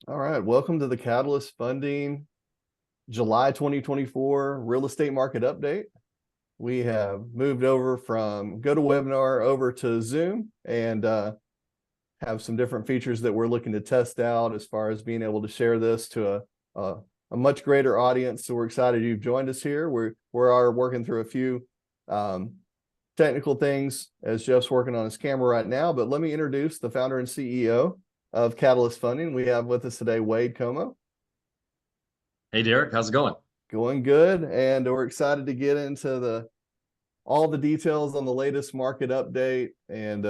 All right, welcome to the Catalyst Funding July 2024 real estate market update. We have moved over from GoToWebinar over to Zoom and have some different features that we're looking to test out as far as being able to share this to a much greater audience. So we're excited you've joined us here. We are working through a few technical things as Jeff's working on his camera right now, but let me introduce the founder and CEO of Catalyst Funding. We have with us today Wade Comeaux. Hey, Derek, how's it going? Going good, and we're excited to get into all the details on the latest market update and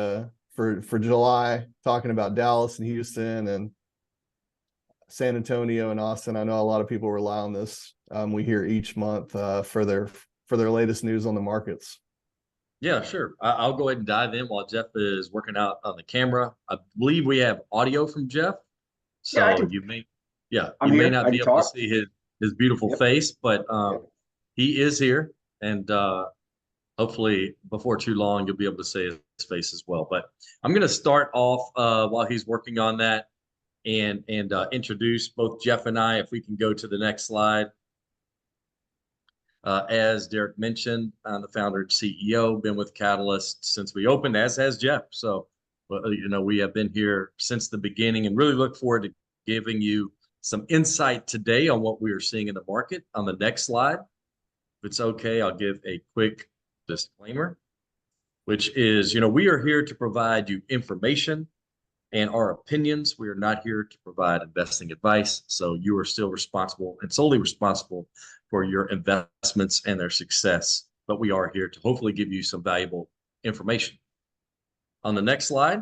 for July, talking about Dallas and Houston and San Antonio and Austin. I know a lot of people rely on this. We hear each month for their latest news on the markets. Yeah, sure. I'll go ahead and dive in while Jeff is working out on the camera. I believe we have audio from Jeff, Yeah, I so can. I'm you may here. not I be can able to talk. see his beautiful Yep. face, but Yep. he is here, and hopefully before too long you'll be able to see his face as well. But I'm going to start off while he's working on that and introduce both Jeff and I. If we can go to the next slide. As Derek mentioned, I'm the founder and CEO, been with Catalyst since we opened, as has Jeff. So, we have been here since the beginning and really look forward to giving you some insight today on what we are seeing in the market. On the next slide, if it's okay, I'll give a quick disclaimer, which is, we are here to provide you information and our opinions. We are not here to provide investing advice. So you are still responsible and solely responsible for your investments and their success. But we are here to hopefully give you some valuable information. On the next slide,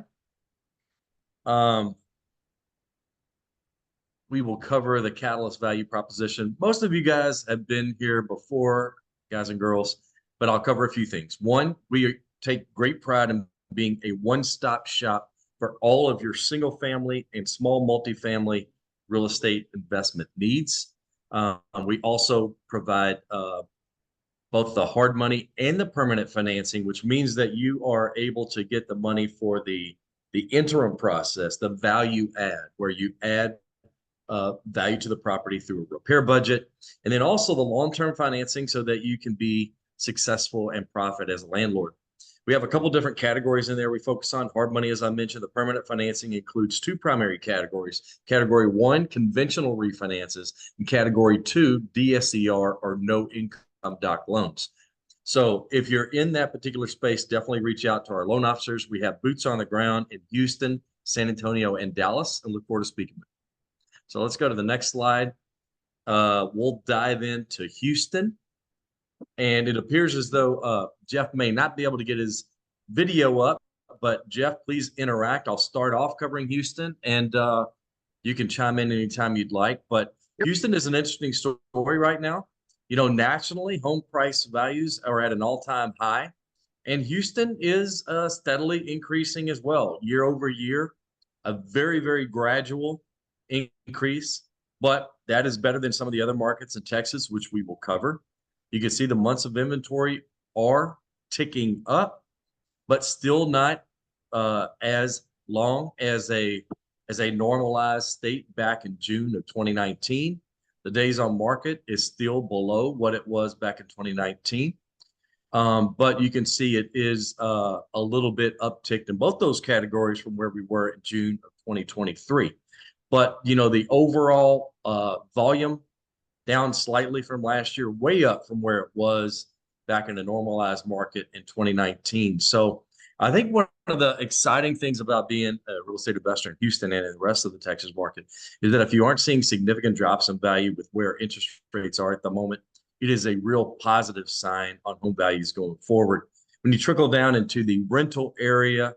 we will cover the Catalyst value proposition. Most of you guys have been here before, guys and girls, but I'll cover a few things. One, we take great pride in being a one-stop shop for all of your single family and small multifamily real estate investment needs. We also provide both the hard money and the permanent financing, which means that you are able to get the money for the interim process, the value add, where you add value to the property through a repair budget, and then also the long-term financing so that you can be successful and profit as a landlord. We have a couple different categories in there we focus on. Hard money, as I mentioned, the permanent financing includes two primary categories. Category one, conventional refinances, and category two, DSCR, or no income doc loans. So if you're in that particular space, definitely reach out to our loan officers. We have boots on the ground in Houston, San Antonio, and Dallas, and look forward to speaking with you. So let's go to the next slide. We'll dive into Houston. And it appears as though Jeff may not be able to get his video up, but Jeff, please interact. I'll start off covering Houston, and you can chime in anytime you'd like. But Yep. Houston is an interesting story right now. Nationally, home price values are at an all-time high, and Houston is steadily increasing as well, year over year, a very, very gradual increase, but that is better than some of the other markets in Texas, which we will cover. You can see the months of inventory are ticking up, but still not as long as a normalized state back in June of 2019. The days on market is still below what it was back in 2019. But you can see it is a little bit upticked in both those categories from where we were in June of 2023. But, the overall volume down slightly from last year, way up from where it was back in the normalized market in 2019. So I think one of the exciting things about being a real estate investor in Houston and in the rest of the Texas market is that if you aren't seeing significant drops in value with where interest rates are at the moment, it is a real positive sign on home values going forward. When you trickle down into the rental area,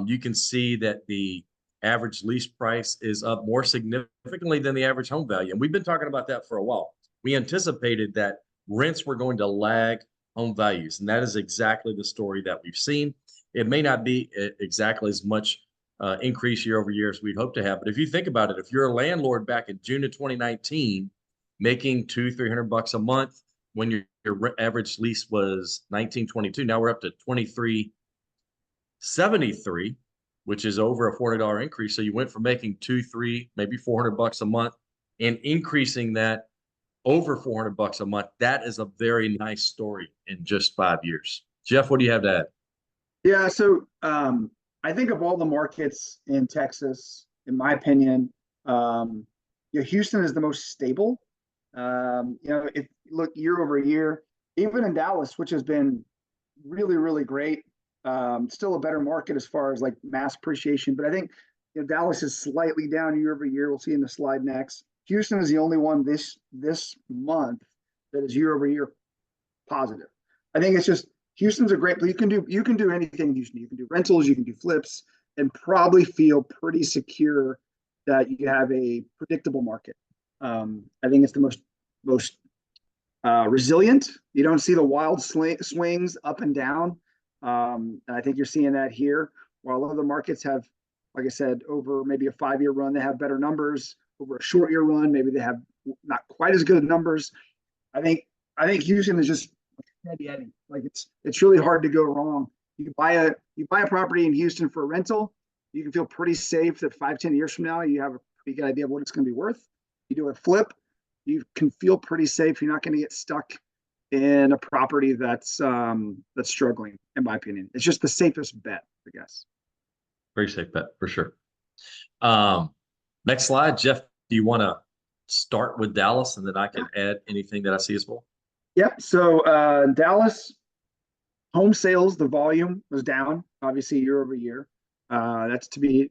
you can see that the average lease price is up more significantly than the average home value. And we've been talking about that for a while. We anticipated that rents were going to lag home values, and that is exactly the story that we've seen. It may not be exactly as much increase year over year as we'd hope to have, but if you think about it, if you're a landlord back in June of 2019, making $200-300 a month when your average lease was $19.22, now we're up to $23.73. which is over a $400 increase. So you went from making 2, 3, maybe $400 a month and increasing that over $400 a month. That is a very nice story in just 5 years. Jeff, what do you have to add? Yeah, so I think of all the markets in Texas, in my opinion, Houston is the most stable. If you look year over year, even in Dallas, which has been really, really great, still a better market as far as like mass appreciation. But I think Dallas is slightly down year over year. We'll see in the slide next. Houston is the only one this month that is year over year positive. I think it's just Houston's a great place. You can do anything in Houston. You can do rentals, you can do flips, and probably feel pretty secure that you have a predictable market. I think it's the most resilient. You don't see the wild swings up and down. And I think you're seeing that here. While other markets have, like I said, over maybe a 5-year run, they have better numbers. Over a short year run, maybe they have not quite as good numbers. I think Houston is just steady Eddie. Like it's really hard to go wrong. You buy a property in Houston for a rental, you can feel pretty safe that 5-10 years from now you have a pretty good idea of what it's going to be worth. You do a flip, you can feel pretty safe. You're not going to get stuck in a property that's struggling, in my opinion. It's just the safest bet, I guess. Very safe bet for sure. Next slide, Jeff. Do you want to start with Dallas, and then I can add anything that I see as well? Yep. So Dallas home sales, the volume was down, obviously year over year. That's to be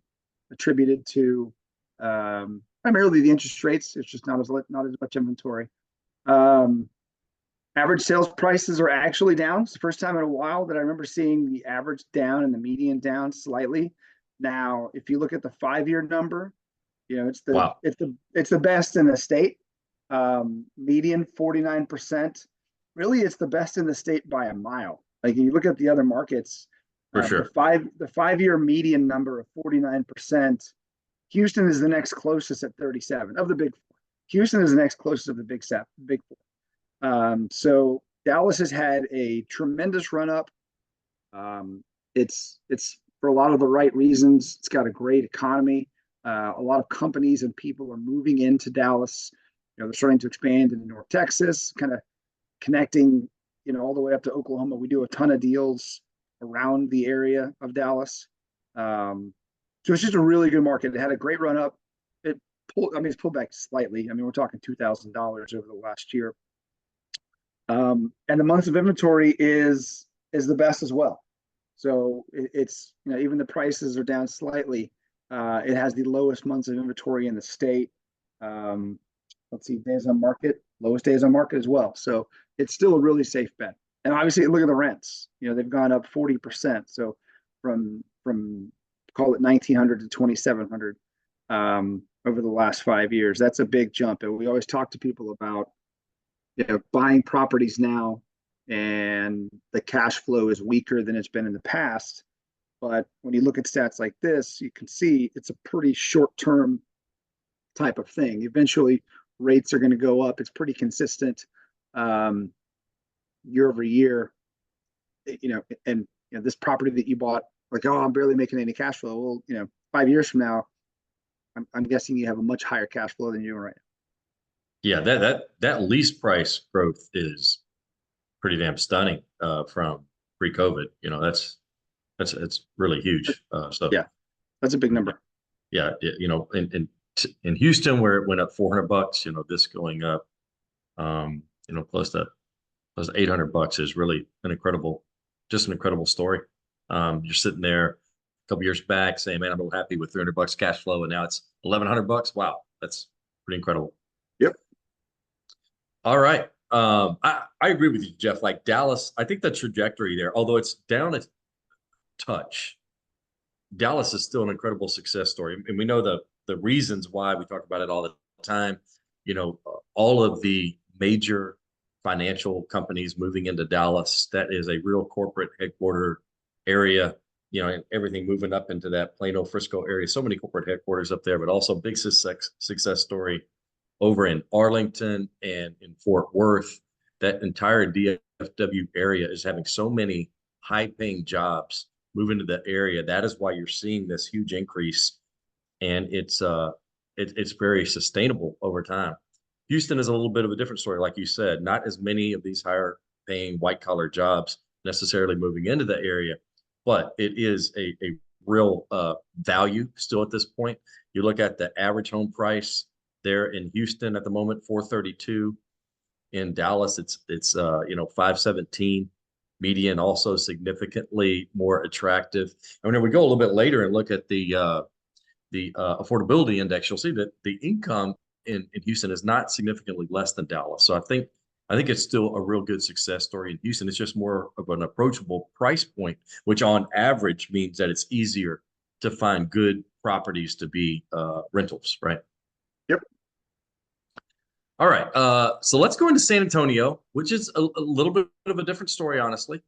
attributed to primarily the interest rates. It's just not as much inventory. Average sales prices are actually down. It's the first time in a while that I remember seeing the average down and the median down slightly. Now, if you look at the 5-year number, it's the best in the state. Median 49%. Really, it's the best in the state by a mile. Like you look at the other markets, for sure. The 5-year median number of 49%. Houston is the next closest at 37 of the big four. Houston is the next closest of the big four. So Dallas has had a tremendous run up. It's for a lot of the right reasons. It's got a great economy. A lot of companies and people are moving into Dallas. They're starting to expand in North Texas, kind of connecting, all the way up to Oklahoma. We do a ton of deals around the area of Dallas. So it's just a really good market. It had a great run up. It's pulled back slightly. We're talking $2,000 over the last year. And the months of inventory is the best as well. So it's, even the prices are down slightly. It has the lowest months of inventory in the state. Let's see, days on market, lowest days on market as well. So it's still a really safe bet. And obviously, look at the rents. They've gone up 40%. So from call it 1,900 to 2,700 over the last 5 years. That's a big jump. And we always talk to people about buying properties now, and the cash flow is weaker than it's been in the past. But when you look at stats like this, you can see it's a pretty short-term type of thing. Eventually, rates are going to go up. It's pretty consistent year over year. And this property that you bought, like, oh, I'm barely making any cash flow. Well, 5 years from now, I'm guessing you have a much higher cash flow than you do right now. Yeah, that lease price growth is pretty damn stunning from pre-COVID. That's really huge. So yeah, that's a big number. Yeah, in Houston where it went up $400, this going up, close to $800 is really an incredible story. You're sitting there a couple years back saying, man, I'm real happy with $300 cash flow, and now it's $1,100. Wow, that's pretty incredible. Yep. All right. I agree with you, Jeff. Like Dallas, I think the trajectory there, although it's down a touch, Dallas is still an incredible success story. And we know the reasons why. We talk about it all the time. All of the major financial companies moving into Dallas, that is a real corporate headquarter area, and everything moving up into that Plano, Frisco area. So many corporate headquarters up there, but also big success story over in Arlington and in Fort Worth. That entire DFW area is having so many high-paying jobs move into the area. That is why you're seeing this huge increase, and it's very sustainable over time. Houston is a little bit of a different story, like you said. Not as many of these higher paying white collar jobs necessarily moving into the area, but it is a real value still at this point. You look at the average home price there in Houston at the moment, 432. In Dallas, it's 517. Median also significantly more attractive. And when we go a little bit later and look at the affordability index, you'll see that the income in Houston is not significantly less than Dallas. So I think it's still a real good success story in Houston. It's just more of an approachable price point, which on average means that it's easier to find good properties to be rentals, right? Yep. All right. So let's go into San Antonio, which is a little bit of a different story, honestly.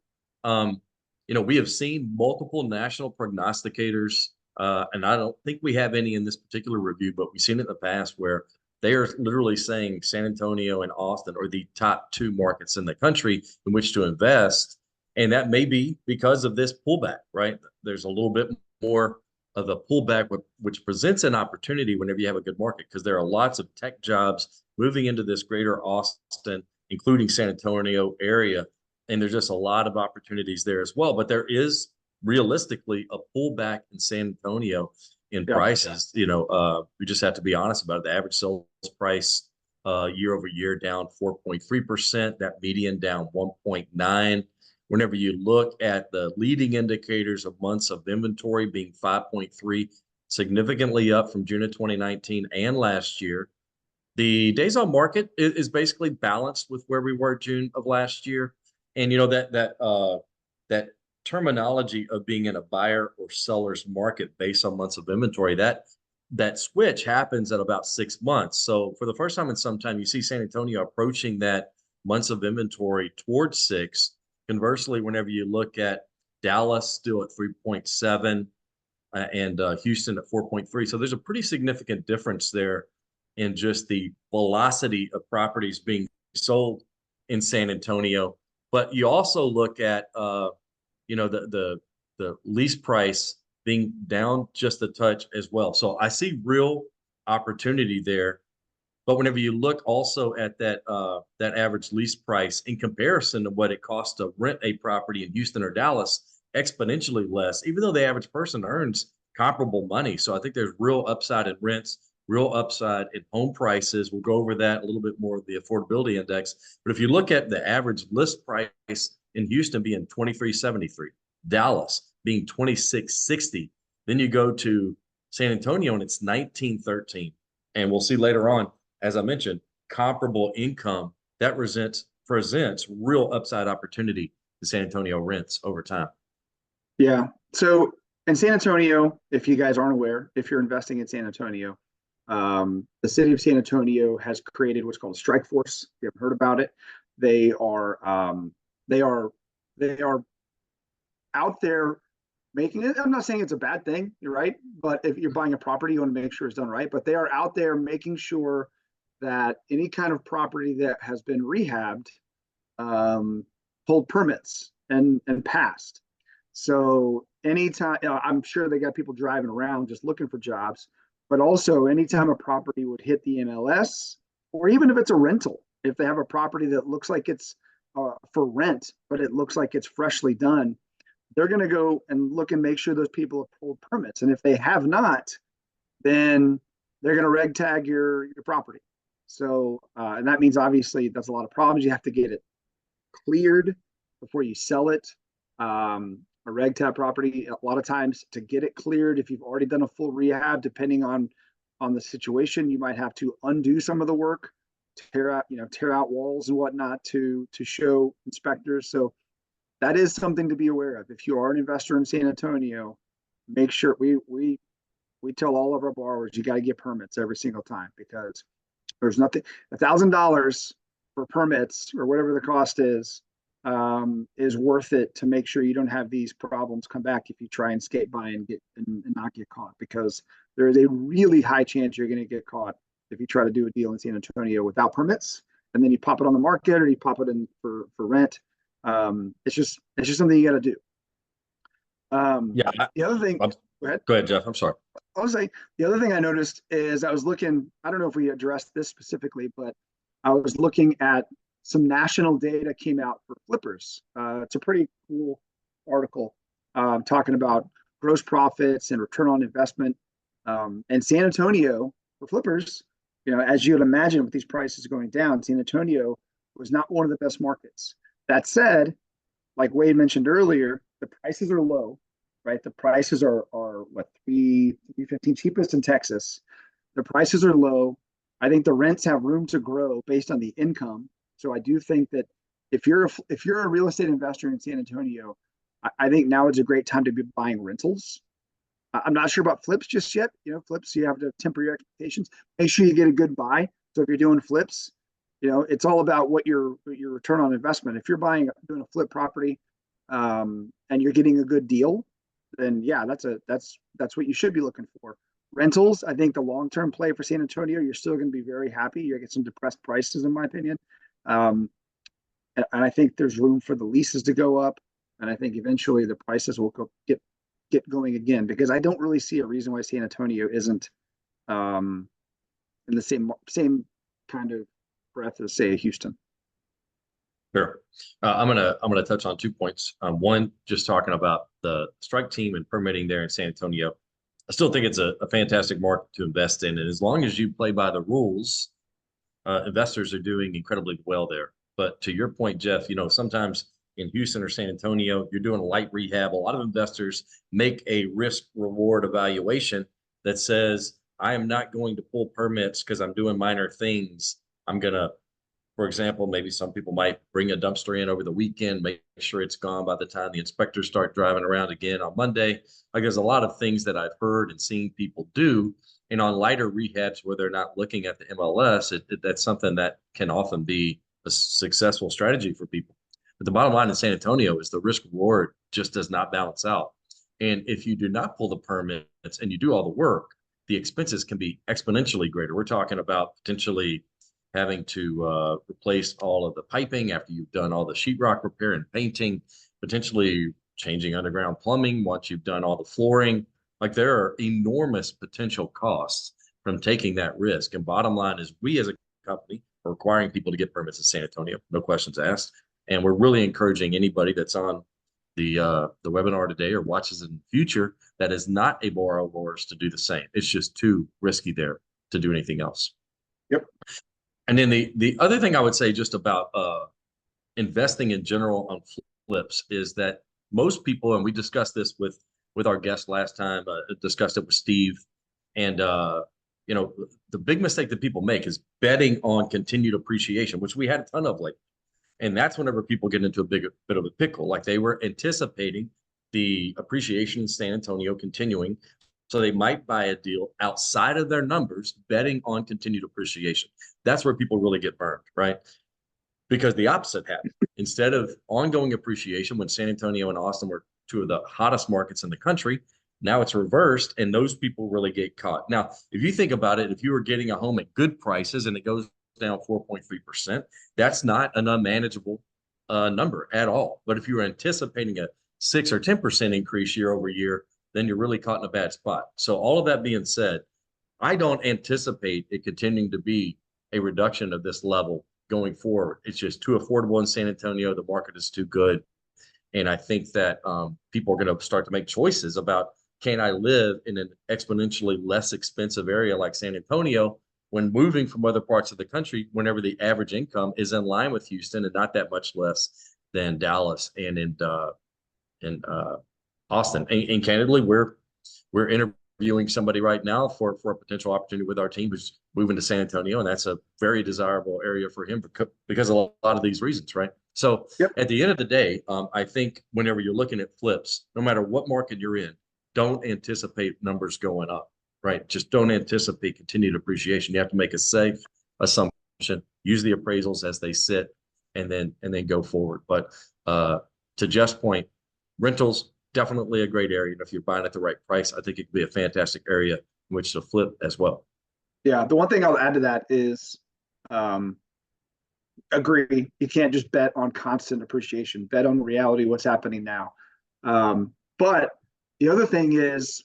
We have seen multiple national prognosticators, and I don't think we have any in this particular review, but we've seen it in the past where they are literally saying San Antonio and Austin are the top two markets in the country in which to invest. And that may be because of this pullback, right? There's a little bit more of a pullback, which presents an opportunity whenever you have a good market, because there are lots of tech jobs moving into this greater Austin, including San Antonio area. And there's just a lot of opportunities there as well. But there is realistically a pullback in San Antonio in prices. We just have to be honest about it. The average sales price year over year down 4.3%, that median down 1.9. Whenever you look at the leading indicators of months of inventory being 5.3, significantly up from June of 2019 and last year. The days on market is basically balanced with where we were June of last year. And that terminology of being in a buyer or seller's market based on months of inventory, that switch happens at about 6 months. So for the first time in some time, you see San Antonio approaching that months of inventory towards 6. Conversely, whenever you look at Dallas still at 3.7 and Houston at 4.3. So there's a pretty significant difference there in just the velocity of properties being sold in San Antonio. But you also look at the lease price being down just a touch as well. So I see real opportunity there. But whenever you look also at that average lease price in comparison to what it costs to rent a property in Houston or Dallas, exponentially less, even though the average person earns comparable money. So I think there's real upside in rents, real upside in home prices. We'll go over that a little bit more of the affordability index. But if you look at the average list price in Houston being $23.73, Dallas being $26.60, then you go to San Antonio and it's $19.13. And we'll see later on, as I mentioned, comparable income that presents real upside opportunity to San Antonio rents over time. Yeah. So in San Antonio, if you guys aren't aware, if you're investing in San Antonio, the city of San Antonio has created what's called a strike force. If you haven't heard about it, they are out there making it. I'm not saying it's a bad thing, right? But if you're buying a property, you want to make sure it's done right. But they are out there making sure that any kind of property that has been rehabbed pulled permits and passed. So anytime, I'm sure they got people driving around just looking for jobs, but also anytime a property would hit the MLS, or even if it's a rental, if they have a property that looks like it's for rent, but it looks like it's freshly done, they're going to go and look and make sure those people have pulled permits. And if they have not, then they're going to reg tag your property. So, and that means obviously that's a lot of problems. You have to get it cleared before you sell it. A reg tag property, a lot of times to get it cleared, if you've already done a full rehab, depending on the situation, you might have to undo some of the work, tear out walls and whatnot to show inspectors. So that is something to be aware of. If you are an investor in San Antonio, make sure we tell all of our borrowers, you got to get permits every single time, because there's nothing, $1,000 for permits or whatever the cost is worth it to make sure you don't have these problems come back if you try and skate by and not get caught, because there is a really high chance you're going to get caught if you try to do a deal in San Antonio without permits, and then you pop it on the market or you pop it in for rent. It's just something you got to do. Yeah. The other thing, I'm- go ahead. Go ahead, Jeff. I'm sorry. I was like, the other thing I noticed is I was looking, I don't know if we addressed this specifically, but I was looking at some national data came out for flippers. It's a pretty cool article talking about gross profits and return on investment. And San Antonio for flippers, as you'd imagine with these prices going down, San Antonio was not one of the best markets. That said, like Wade mentioned earlier, the prices are low, right? The prices are what, 315, cheapest in Texas. The prices are low. I think the rents have room to grow based on the income. So I do think that if you're a real estate investor in San Antonio, I think now is a great time to be buying rentals. I'm not sure about flips just yet. Flips, you have to temper your expectations. Make sure you get a good buy. So if you're doing flips, it's all about what your return on investment. If you're doing a flip property, and you're getting a good deal, then yeah, that's what you should be looking for. Rentals, I think the long-term play for San Antonio, you're still going to be very happy. You're going to get some depressed prices, in my opinion. And I think there's room for the leases to go up. And I think eventually the prices will get going again, because I don't really see a reason why San Antonio isn't in the same kind of breath as, say, Houston. Sure. I'm gonna touch on 2 points. One, just talking about the strike team and permitting there in San Antonio. I still think it's a fantastic market to invest in, and as long as you play by the rules, investors are doing incredibly well there. But to your point, Jeff, sometimes in Houston or San Antonio, you're doing a light rehab. A lot of investors make a risk reward evaluation that says, I am not going to pull permits because I'm doing minor things. I'm gonna, for example, maybe some people might bring a dumpster in over the weekend, make sure it's gone by the time the inspectors start driving around again on Monday. Like, there's a lot of things that I've heard and seen people do. And on lighter rehabs where they're not looking at the MLS, that's something that can often be a successful strategy for people. But the bottom line in San Antonio is the risk reward just does not balance out. And if you do not pull the permits and you do all the work, the expenses can be exponentially greater. We're talking about potentially having to replace all of the piping after you've done all the sheetrock repair and painting, potentially changing underground plumbing once you've done all the flooring. Like, there are enormous potential costs from taking that risk. And bottom line is, we as a company are requiring people to get permits in San Antonio, no questions asked. And we're really encouraging anybody that's on the webinar today or watches in the future that is not a borrower of ours to do the same. It's just too risky there to do anything else. Yep. And then the other thing I would say just about investing in general on flips is that most people, and we discussed this with our guest last time, discussed it with Steve, and the big mistake that people make is betting on continued appreciation, which we had a ton of lately. And that's whenever people get into a bit of a pickle. Like, they were anticipating the appreciation in San Antonio continuing, so they might buy a deal outside of their numbers, betting on continued appreciation. That's where people really get burned, right? Because the opposite happened. Instead of ongoing appreciation, when San Antonio and Austin were two of the hottest markets in the country, now it's reversed, and those people really get caught. Now, if you think about it, if you were getting a home at good prices and it goes down 4.3%, that's not an unmanageable number at all. But if you were anticipating a 6 or 10% increase year over year, then you're really caught in a bad spot. So all of that being said, I don't anticipate it continuing to be a reduction of this level going forward. It's just too affordable in San Antonio. The market is too good. And I think that people are going to start to make choices about, can I live in an exponentially less expensive area like San Antonio when moving from other parts of the country, whenever the average income is in line with Houston and not that much less than Dallas and in Austin. And candidly, we're interviewing somebody right now for a potential opportunity with our team who's moving to San Antonio, and that's a very desirable area for him because of a lot of these reasons, right? So Yep. At the end of the day, I think whenever you're looking at flips, no matter what market you're in, don't anticipate numbers going up, right? Just don't anticipate continued appreciation. You have to make a safe assumption, use the appraisals as they sit, and then go forward. But to Jeff's point, rentals, definitely a great area. And if you're buying at the right price, I think it could be a fantastic area in which to flip as well. Yeah, the one thing I'll add to that is agree. You can't just bet on constant appreciation. Bet on reality, what's happening now. But The other thing is,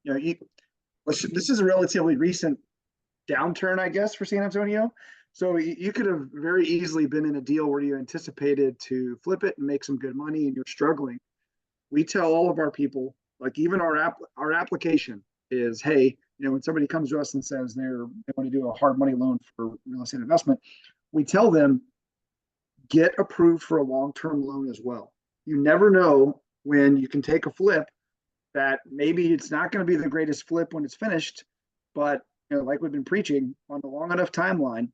this is a relatively recent downturn, I guess, for San Antonio. So you could have very easily been in a deal where you anticipated to flip it and make some good money, and you're struggling. We tell all of our people, like even our application is, hey, when somebody comes to us and says they want to do a hard money loan for real estate investment, we tell them get approved for a long-term loan as well. You never know when you can take a flip that maybe it's not going to be the greatest flip when it's finished, but like we've been preaching on the long enough timeline,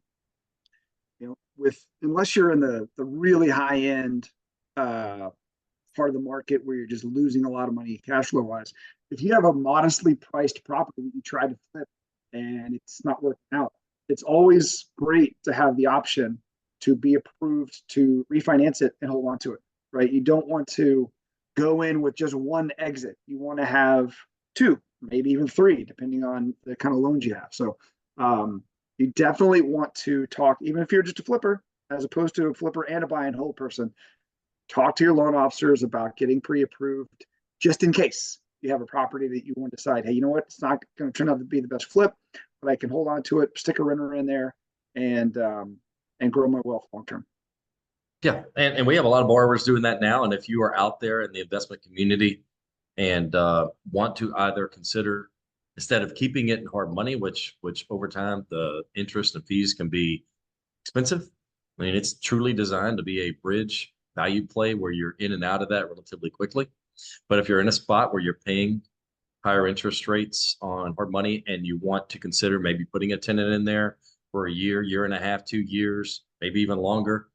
unless you're in the really high end part of the market where you're just losing a lot of money cash flow wise, if you have a modestly priced property that you try to flip and it's not working out, it's always great to have the option to be approved to refinance it and hold on to it, right? You don't want to go in with just one exit. You want to have two, maybe even three, depending on the kind of loans you have. So you definitely want to talk, even if you're just a flipper, as opposed to a flipper and a buy and hold person, talk to your loan officers about getting pre-approved just in case you have a property that you want to decide, hey, you know what, it's not going to turn out to be the best flip, but I can hold on to it, stick a renter in there, and grow my wealth long term. Yeah, and we have a lot of borrowers doing that now. And if you are out there in the investment community and want to either consider, instead of keeping it in hard money, which over time the interest and fees can be expensive. I mean, it's truly designed to be a bridge value play where you're in and out of that relatively quickly. But if you're in a spot where you're paying higher interest rates on hard money and you want to consider maybe putting a tenant in there for a year and a half, 2 years, maybe even longer,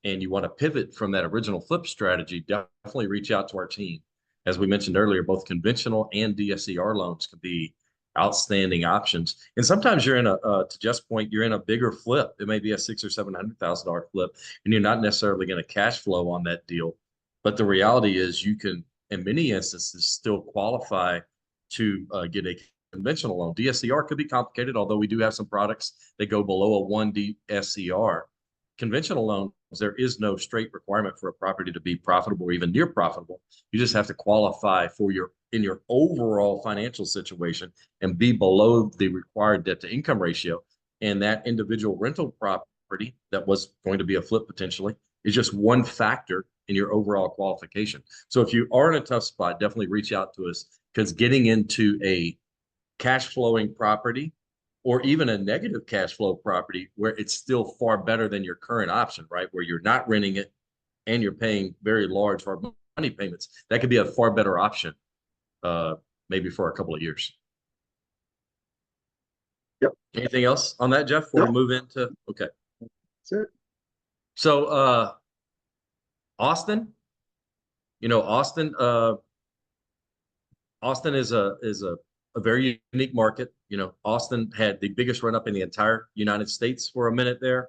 and you want to pivot from that original flip strategy, definitely reach out to our team. As we mentioned earlier, both conventional and DSCR loans can be outstanding options. And sometimes you're in to Jeff's point, you're in a bigger flip. It may be a $600,000 or $700,000 flip, and you're not necessarily going to cash flow on that deal. But the reality is you can, in many instances, still qualify to get a conventional loan. DSCR could be complicated, although we do have some products that go below a 1 DSCR. Conventional loans, there is no straight requirement for a property to be profitable or even near profitable. You just have to qualify for in your overall financial situation and be below the required debt to income ratio. And that individual rental property that was going to be a flip potentially is just one factor in your overall qualification. So if you are in a tough spot, definitely reach out to us, because getting into a cash flowing property or even a negative cash flow property where it's still far better than your current option, right? Where you're not renting it and you're paying very large hard money payments, that could be a far better option, maybe for a couple of years. Yep. Anything else on that, Jeff, before we move into, okay. That's it. So, Austin, Austin is a very unique market. Austin had the biggest run up in the entire United States for a minute there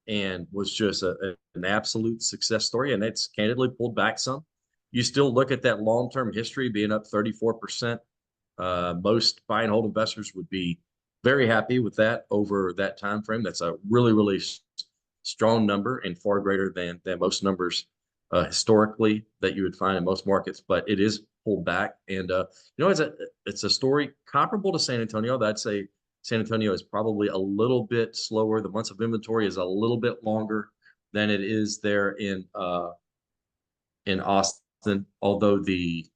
and was just an absolute success story. And it's candidly pulled back some. You still look at that long-term history being up 34%. Most buy and hold investors would be very happy with that over that time frame. That's a really, really strong number and far greater than most numbers historically that you would find in most markets. But it is pulled back, and it's a story comparable to San Antonio. I'd say San Antonio is probably a little bit slower. The months of inventory is a little bit longer than it is there in Austin, although the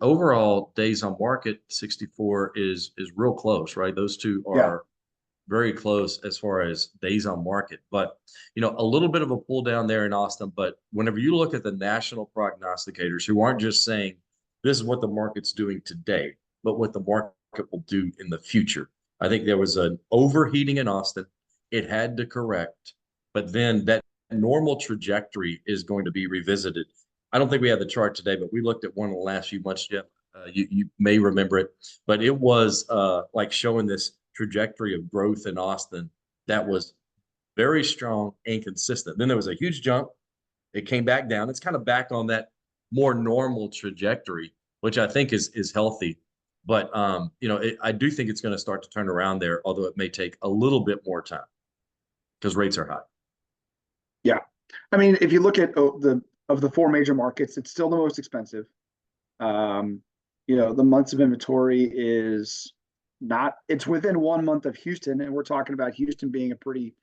overall days on market 64 is real close, right? Those two are very close as far as days on market, but a little bit of a pull down there in Austin. But whenever you look at the national prognosticators who aren't just saying this is what the market's doing today, but what the market will do in the future, I think there was an overheating in Austin. It had to correct, but then that normal trajectory is going to be revisited. I don't think we have the chart today, but we looked at one of the last few months, Jeff. You may remember it, but it was like showing this trajectory of growth in Austin that was very strong and consistent. Then there was a huge jump. It came back down. It's kind of back on that more normal trajectory, which I think is healthy. But I do think it's going to start to turn around there, although it may take a little bit more time because rates are high. Yeah, I mean, if you look at the four major markets, it's still the most expensive. the months of inventory is not, it's within 1 month of Houston, and we're talking about Houston being a pretty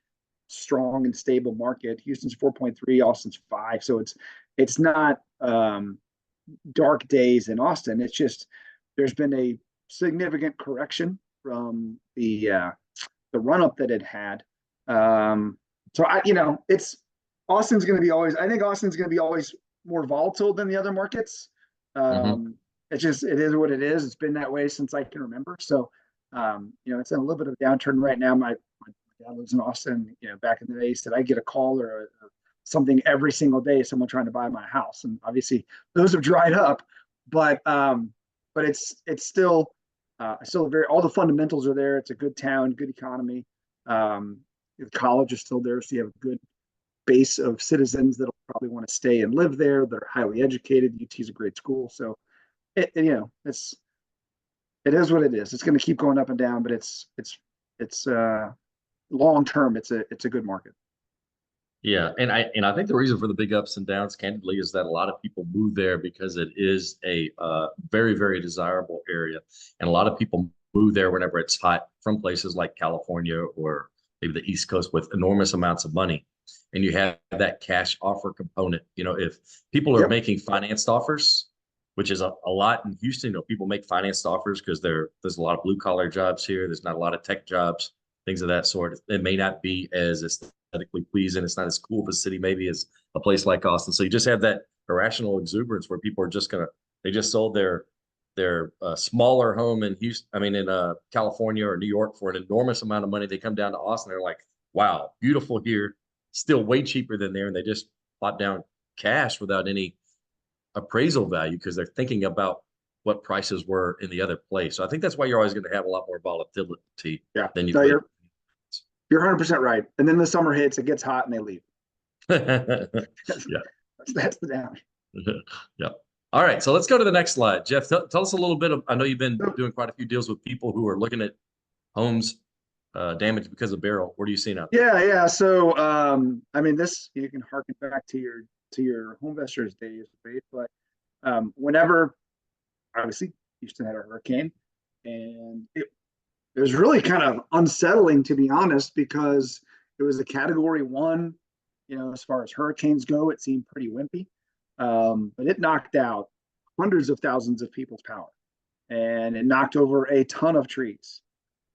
strong and stable market. Houston's 4.3, Austin's 5. So it's not dark days in Austin. It's just there's been a significant correction from the run up that it had. So it's Austin's going to be always. I think Austin's going to be always more volatile than the other markets. Mhm. It is what it is. It's been that way since I can remember. So it's in a little bit of a downturn right now. My dad lives in Austin. Back in the day, he said I get a call or something every single day, someone trying to buy my house, and obviously those have dried up. But it's still very, all the fundamentals are there. It's a good town, good economy. The college is still there, so you have a good base of citizens that'll probably want to stay and live there. They're highly educated. UT is a great school, so it is what it is. It's going to keep going up and down, but it's long term. It's a good market. Yeah, and I think the reason for the big ups and downs, candidly, is that a lot of people move there because it is a very, very desirable area, and a lot of people move there whenever it's hot from places like California or maybe the East Coast with enormous amounts of money, and you have that cash offer component. If people are Yep. making financed offers, which is a lot in Houston, people make financed offers because there's a lot of blue collar jobs here. There's not a lot of tech jobs, things of that sort. It may not be as aesthetically pleasing. It's not as cool of a city maybe as a place like Austin. So you just have that irrational exuberance where people are they just sold their smaller home in Houston, in California or New York for an enormous amount of money. They come down to Austin. They're like, wow, beautiful here, still way cheaper than there. And they just plop down cash without any appraisal value because they're thinking about what prices were in the other place. So I think that's why you're always going to have a lot more volatility Yeah. than you No, would. you're 100% right. And then the summer hits, it gets hot, and they leave. Yeah. That's the down. Yeah. All right. So let's go to the next slide. Jeff, tell us a little bit I know you've been doing quite a few deals with people who are looking at homes damaged because of Beryl. What are you seeing out there? Yeah. So, this, you can harken back to your home investors days, right? But whenever, obviously, Houston had a hurricane, and it was really kind of unsettling, to be honest, because it was a Category 1. As far as hurricanes go, it seemed pretty wimpy, but it knocked out hundreds of thousands of people's power, and it knocked over a ton of trees.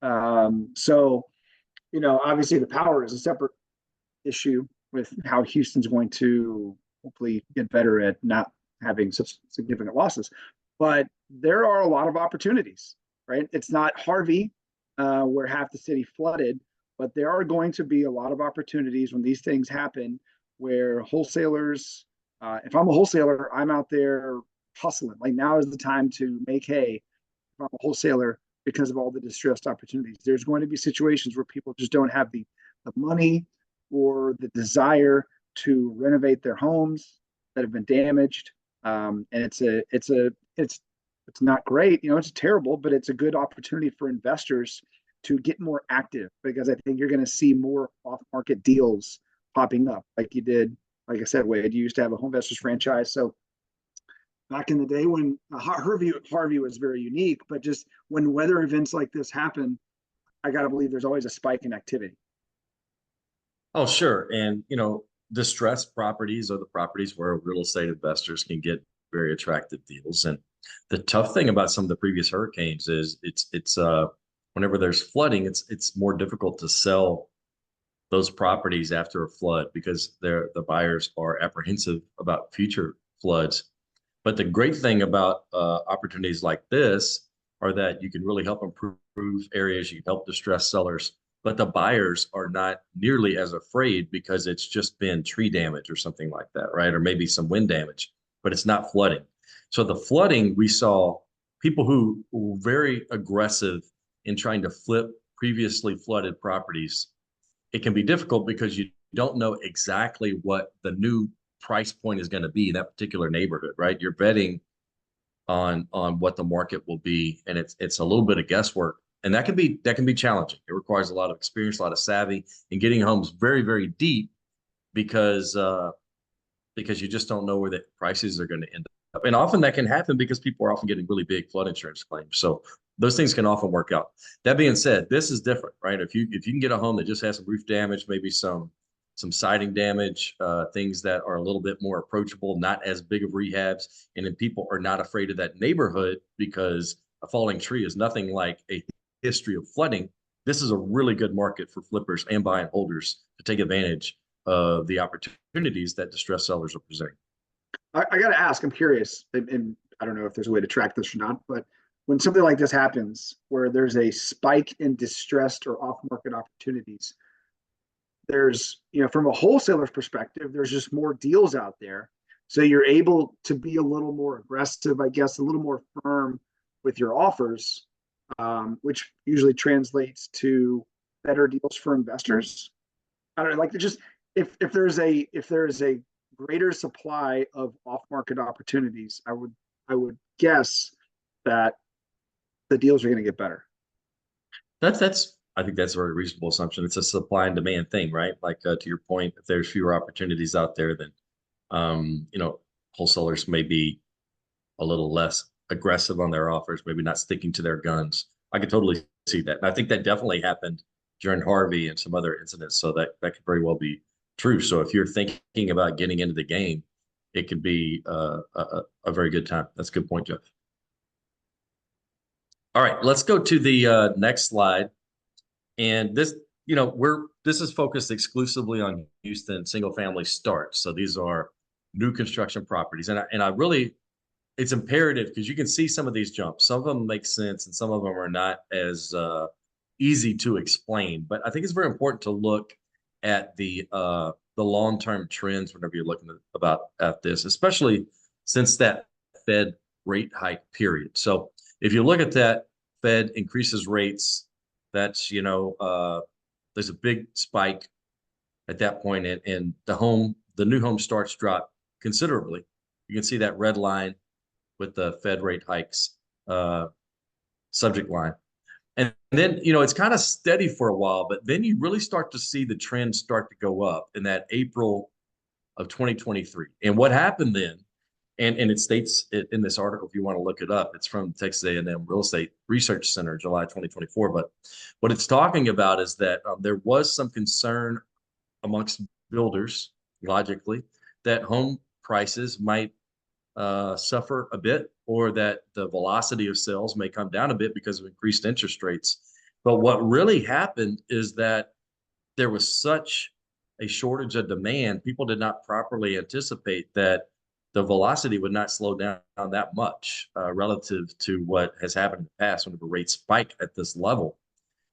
So, obviously the power is a separate issue with how Houston's going to hopefully get better at not having such significant losses. But there are a lot of opportunities, right? It's not Harvey, where half the city flooded, but there are going to be a lot of opportunities when these things happen where wholesalers, if I'm a wholesaler, I'm out there hustling. Like, now is the time to make hay if I'm a wholesaler because of all the distressed opportunities. There's going to be situations where people just don't have the money or the desire to renovate their homes that have been damaged. And it's not great, it's terrible, but it's a good opportunity for investors to get more active, because I think you're going to see more off-market deals popping up, like you did. Like I said, Wade, you used to have a home investors franchise, so back in the day when Harvey was very unique, but just when weather events like this happen, I got to believe there's always a spike in activity. Oh, sure. And, distressed properties are the properties where real estate investors can get very attractive deals. And the tough thing about some of the previous hurricanes is it's whenever there's flooding, it's more difficult to sell those properties after a flood because the buyers are apprehensive about future floods. But the great thing about opportunities like this are that you can really help improve areas, you can help distress sellers, but the buyers are not nearly as afraid because it's just been tree damage or something like that, right? Or maybe some wind damage, but it's not flooding. So the flooding, we saw people who were very aggressive in trying to flip previously flooded properties. It can be difficult because you don't know exactly what the new price point is going to be in that particular neighborhood, right? You're betting on what the market will be, and it's a little bit of guesswork, and that can be challenging. It requires a lot of experience, a lot of savvy, and getting homes very, very deep because you just don't know where the prices are going to end And often that can happen because people are often getting really big flood insurance claims. So those things can often work out. That being said, this is different, right? If you can get a home that just has some roof damage, maybe some siding damage, things that are a little bit more approachable, not as big of rehabs, and then people are not afraid of that neighborhood because a falling tree is nothing like a history of flooding. This is a really good market for flippers and buy and holders to take advantage of the opportunities that distressed sellers are presenting. I got to ask, I'm curious, and I don't know if there's a way to track this or not, but when something like this happens, where there's a spike in distressed or off-market opportunities, there's, from a wholesaler's perspective, there's just more deals out there. So you're able to be a little more aggressive, I guess, a little more firm with your offers, which usually translates to better deals for investors. I don't know, like just if there's a greater supply of off-market opportunities, I would guess that the deals are going to get better. I think that's a very reasonable assumption. It's a supply and demand thing, right? Like to your point, if there's fewer opportunities out there, then wholesalers may be a little less aggressive on their offers, maybe not sticking to their guns. I could totally see that. And I think that definitely happened during Harvey and some other incidents. So that could very well be true. So if you're thinking about getting into the game, it could be a very good time. That's a good point, Jeff. All right, let's go to the next slide. And this, this is focused exclusively on Houston single family starts. So these are new construction properties. And I really, it's imperative because you can see some of these jumps. Some of them make sense and some of them are not as easy to explain. But I think it's very important to look at the long-term trends whenever you're looking at this, especially since that Fed rate hike period. So if you look at that, Fed increases rates, that's, there's a big spike at that point, and the new home starts drop considerably. You can see that red line with the Fed rate hikes subject line. And then, it's kind of steady for a while, but then you really start to see the trend start to go up in that April of 2023. And what happened then, and it states it in this article, if you want to look it up, it's from Texas A&M Real Estate Research Center, July 2024. But what it's talking about is that there was some concern amongst builders, logically, that home prices might suffer a bit, or that the velocity of sales may come down a bit because of increased interest rates. But what really happened is that there was such a shortage of demand, people did not properly anticipate that the velocity would not slow down that much relative to what has happened in the past when the rates spike at this level.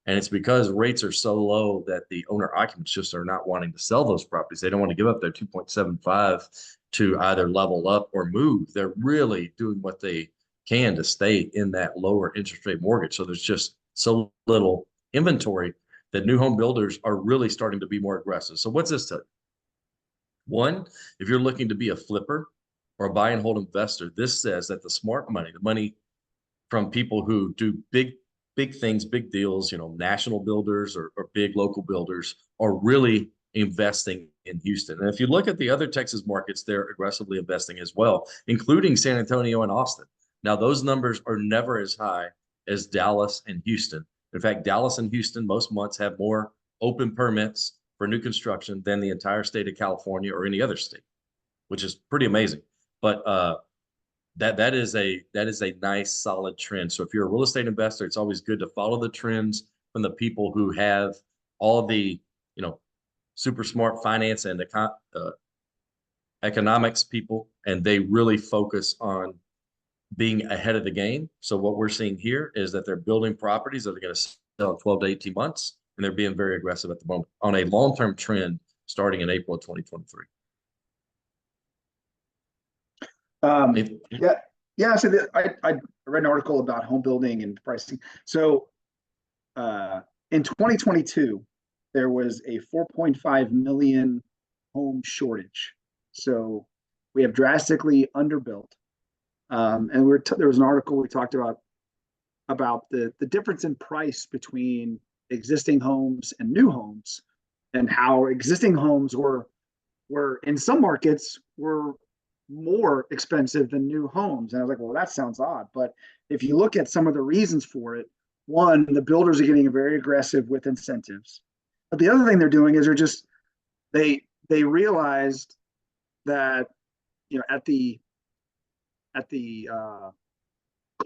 And it's because rates are so low that the owner occupants just are not wanting to sell those properties. They don't want to give up their 2.75 to either level up or move. They're really doing what they can to stay in that lower interest rate mortgage. So there's just so little inventory that new home builders are really starting to be more aggressive. So what's this tell you? One, if you're looking to be a flipper or a buy and hold investor, this says that the smart money, the money from people who do big things, big deals, national builders or big local builders are really investing in Houston. And if you look at the other Texas markets, they're aggressively investing as well, including San Antonio and Austin. Now, those numbers are never as high as Dallas and Houston. In fact, Dallas and Houston most months have more open permits for new construction than the entire state of California or any other state, which is pretty amazing. But that is a nice solid trend. So if you're a real estate investor, it's always good to follow the trends from the people who have all the super smart finance and economics people, and they really focus on being ahead of the game. So what we're seeing here is that they're building properties that are going to sell in 12 to 18 months, and they're being very aggressive at the moment on a long-term trend starting in April of 2023. Yeah. So I read an article about home building and pricing. So in 2022, there was a 4.5 million home shortage. So we have drastically underbuilt. And there was an article we talked about the difference in price between existing homes and new homes, and how existing homes were in some markets were more expensive than new homes. And I was like, well, that sounds odd. But if you look at some of the reasons for it, one, the builders are getting very aggressive with incentives. But the other thing they're doing is they realized that, at the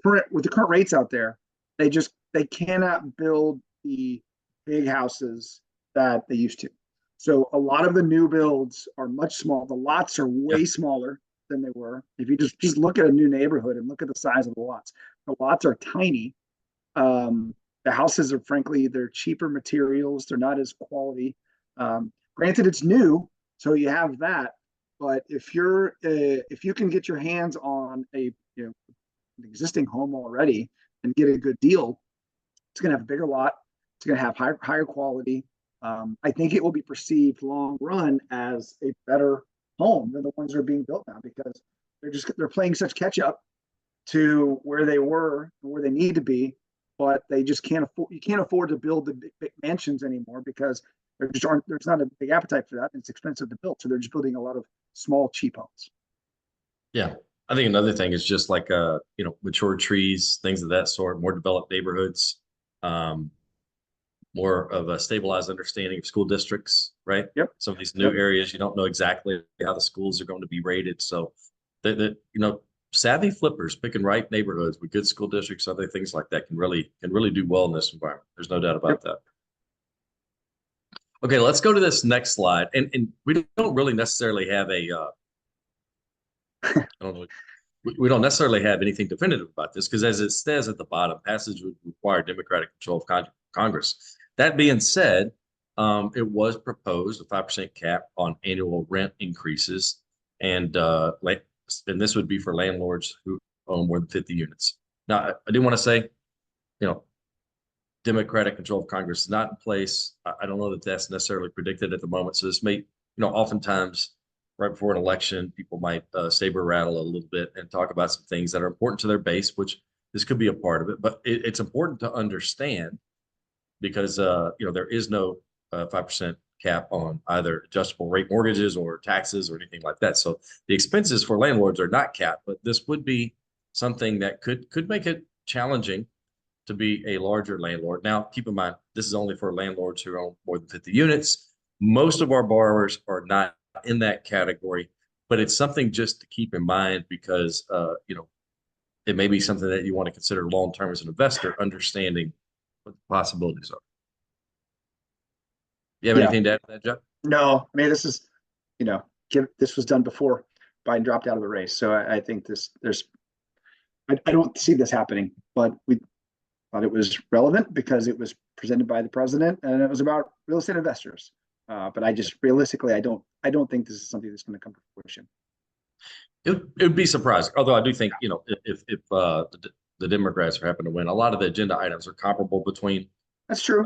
current, with the current rates out there, they cannot build the big houses that they used to. So a lot of the new builds are much smaller. The lots are way smaller than they were. If you just look at a new neighborhood and look at the size of the lots are tiny. The houses are, frankly, they're cheaper materials. They're not as quality. Granted, it's new, so you have that. But if you can get your hands on an existing home already and get a good deal, it's going to have a bigger lot. It's going to have higher quality. I think it will be perceived long run as a better home than the ones that are being built now, because they're playing such catch up to where they were and where they need to be, but they just can't afford. You can't afford to build the big mansions anymore because there's not a big appetite for that. And it's expensive to build, so they're just building a lot of small, cheap homes. Yeah. I think another thing is just like, mature trees, things of that sort, more developed neighborhoods, more of a stabilized understanding of school districts, right? Yep. Some of these new areas, you don't know exactly how the schools are going to be rated. So savvy flippers picking right neighborhoods with good school districts, other things like that can really do well in this environment. There's no doubt about that. Okay, let's go to this next slide. And we don't really necessarily have I don't know. We don't necessarily have anything definitive about this because, as it says at the bottom, passage would require Democratic control of Congress. That being said, it was proposed a 5% cap on annual rent increases, and this would be for landlords who own more than 50 units. Now, I do want to say, Democratic control of Congress is not in place. I don't know that that's necessarily predicted at the moment. So this may, oftentimes right before an election, people might saber rattle a little bit and talk about some things that are important to their base, which this could be a part of it. But it's important to understand because, there is no 5% cap on either adjustable rate mortgages or taxes or anything like that. So the expenses for landlords are not capped, but this would be something that could make it challenging to be a larger landlord. Now, keep in mind, this is only for landlords who own more than 50 units. Most of our borrowers are not in that category, but it's something just to keep in mind because, it may be something that you want to consider long-term as an investor, understanding what the possibilities are. You have anything to add to that, Jeff? No, I mean, this is, this was done before Biden dropped out of the race. So I think I don't see this happening, but we thought it was relevant because it was presented by the president and it was about real estate investors. But I just realistically, I don't think this is something that's going to come to fruition. It would be surprising. Although I do think, if the Democrats are happen to win, a lot of the agenda items are comparable between That's true.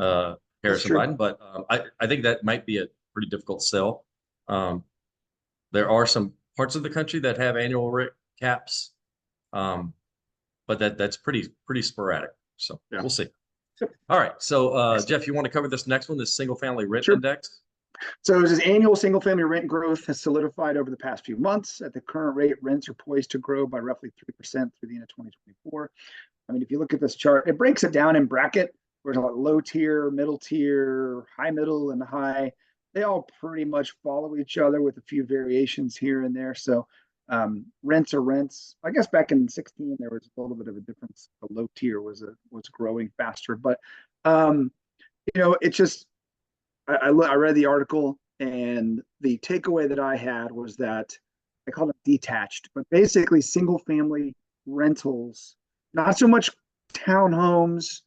Harris and Biden. But I think that might be a pretty difficult sell. There are some parts of the country that have annual rate caps, but that's pretty sporadic. So we'll see. All right. So Jeff, you want to cover this next one, this single family rent index? So as annual single family rent growth has solidified over the past few months. At the current rate, rents are poised to grow by roughly 3% through the end of 2024. I mean, if you look at this chart, it breaks it down in bracket. Whereas like low tier, middle tier, high middle, and high, they all pretty much follow each other with a few variations here and there. So rents are rents. I guess back in 16, there was a little bit of a difference. The low tier was growing faster, but it's just I read the article and the takeaway that I had was that I call it detached, but basically single family rentals, not so much townhomes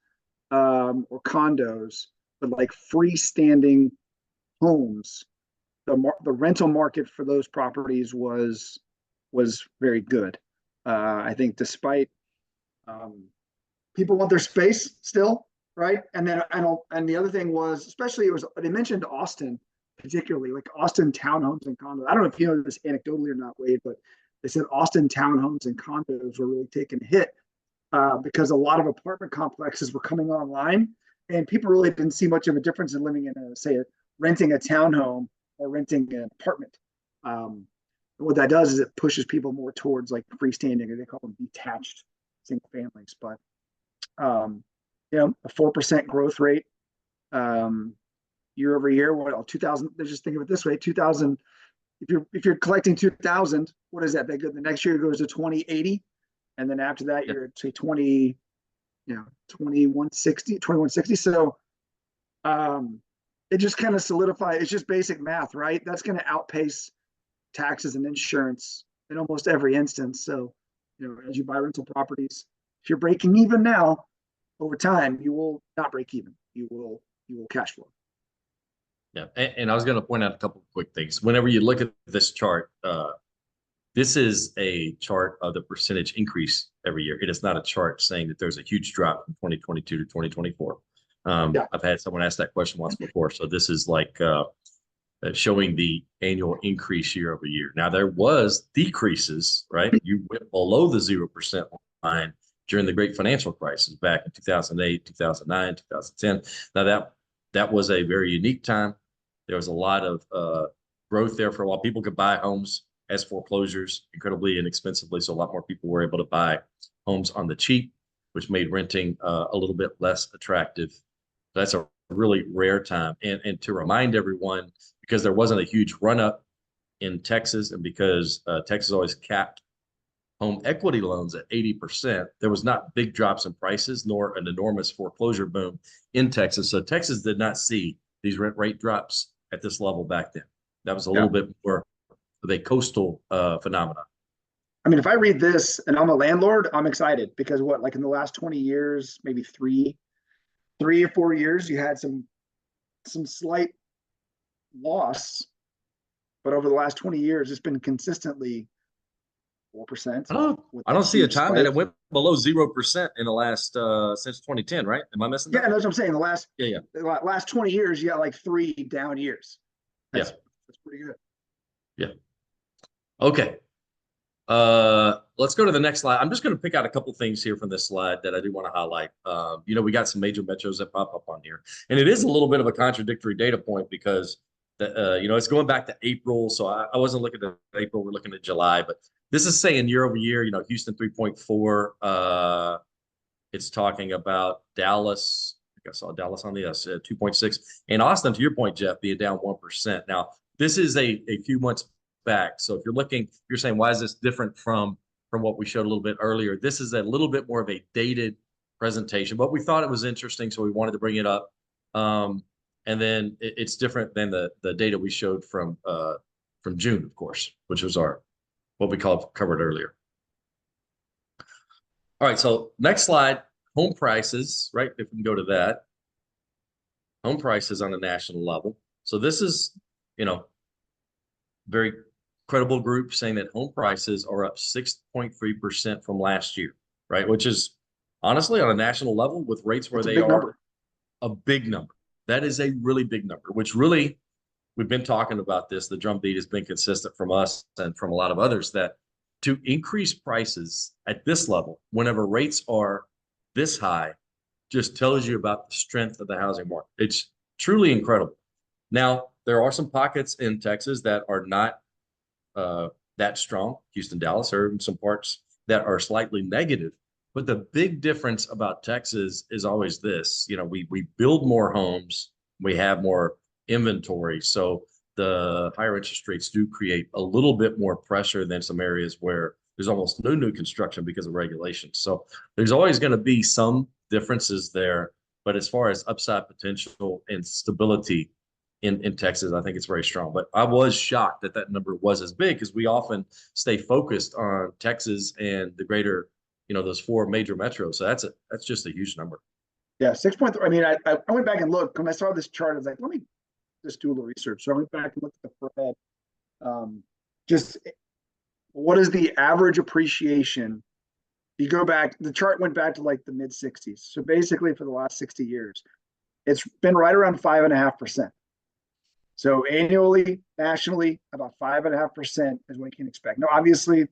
or condos, but like freestanding homes. The rental market for those properties was very good. I think despite people want their space still, right? And then and the other thing was, especially they mentioned Austin, particularly like Austin townhomes and condos. I don't know if you know this anecdotally or not, Wade, but they said Austin townhomes and condos were really taking a hit because a lot of apartment complexes were coming online, and people really didn't see much of a difference in living in renting a townhome or renting an apartment. what that does is it pushes people more towards like freestanding, or they call them detached single families. But a 4% growth rate year over year. Well, 2000. Let's just think of it this way: 2000. If you're collecting 2000, what is that? The next year goes to 2080, and then after that, you're at say 2160. So it just kind of solidifies. It's just basic math, right? That's going to outpace taxes and insurance in almost every instance. So, as you buy rental properties, if you're breaking even now, over time, you will not break even. You will cash flow. Yeah, and I was going to point out a couple of quick things. Whenever you look at this chart, this is a chart of the percentage increase every year. It is not a chart saying that there's a huge drop from 2022 to 2024. I've had someone ask that question once before. So this is like showing the annual increase year over year. Now, there was decreases, right? You went below the 0% line during the great financial crisis back in 2008, 2009, 2010. Now, that was a very unique time. There was a lot of growth there for a while. People could buy homes as foreclosures incredibly inexpensively. So a lot more people were able to buy homes on the cheap, which made renting a little bit less attractive. That's a really rare time. And to remind everyone, because there wasn't a huge run up in Texas, and because Texas always capped home equity loans at 80%, there was not big drops in prices nor an enormous foreclosure boom in Texas. So Texas did not see these rent rate drops at this level back then. That was a little bit more of a coastal phenomenon. I mean, if I read this and I'm a landlord, I'm excited because like in the last 20 years, maybe three or 4 years, you had some slight loss, but over the last 20 years, it's been consistently 4%. I don't see a time that it went below 0% in the last since 2010, right? Am I missing that? Yeah, that's what I'm saying. The last 20 years, you got like 3 down years. That's pretty good. Yeah. Okay. Let's go to the next slide. I'm just going to pick out a couple things here from this slide that I do want to highlight. We got some major metros that pop up on here, and it is a little bit of a contradictory data point because it's going back to April. So I wasn't looking at April. We're looking at July, but this is saying year over year, Houston 3.4. It's talking about Dallas. I think I saw Dallas on the 2.6, and Austin, to your point, Jeff, being down 1%. Now, this is a few months back. So if you're saying, why is this different from what we showed a little bit earlier? This is a little bit more of a dated presentation, but we thought it was interesting, so we wanted to bring it up. And then it's different than the data we showed from June, of course, which was what we covered earlier. All right, so next slide, home prices, right? If we can go to that. Home prices on a national level. So this is, very credible group saying that home prices are up 6.3% from last year, right? Which is honestly on a national level with rates where they are a big number. That is a really big number, which really, we've been talking about this. The drumbeat has been consistent from us and from a lot of others that to increase prices at this level, whenever rates are this high, just tells you about the strength of the housing market. It's truly incredible. Now, there are some pockets in Texas that are not that strong. Houston, Dallas are in some parts that are slightly negative. But the big difference about Texas is always this. We build more homes. We have more inventory. So the higher interest rates do create a little bit more pressure than some areas where there's almost no new construction because of regulations. So there's always going to be some differences there. But as far as upside potential and stability, in Texas, I think it's very strong. But I was shocked that number was as big because we often stay focused on Texas and the greater, those 4 major metros. So that's just a huge number. Yeah, 6.3. I mean, I went back and looked when I saw this chart. I was like, let me just do a little research. So I went back and looked at the spread. Just what is the average appreciation? You go back, the chart went back to like the mid 60s. So basically for the last 60 years, it's been right around 5.5%. So annually, nationally, about 5.5% is what you can expect. Now, obviously,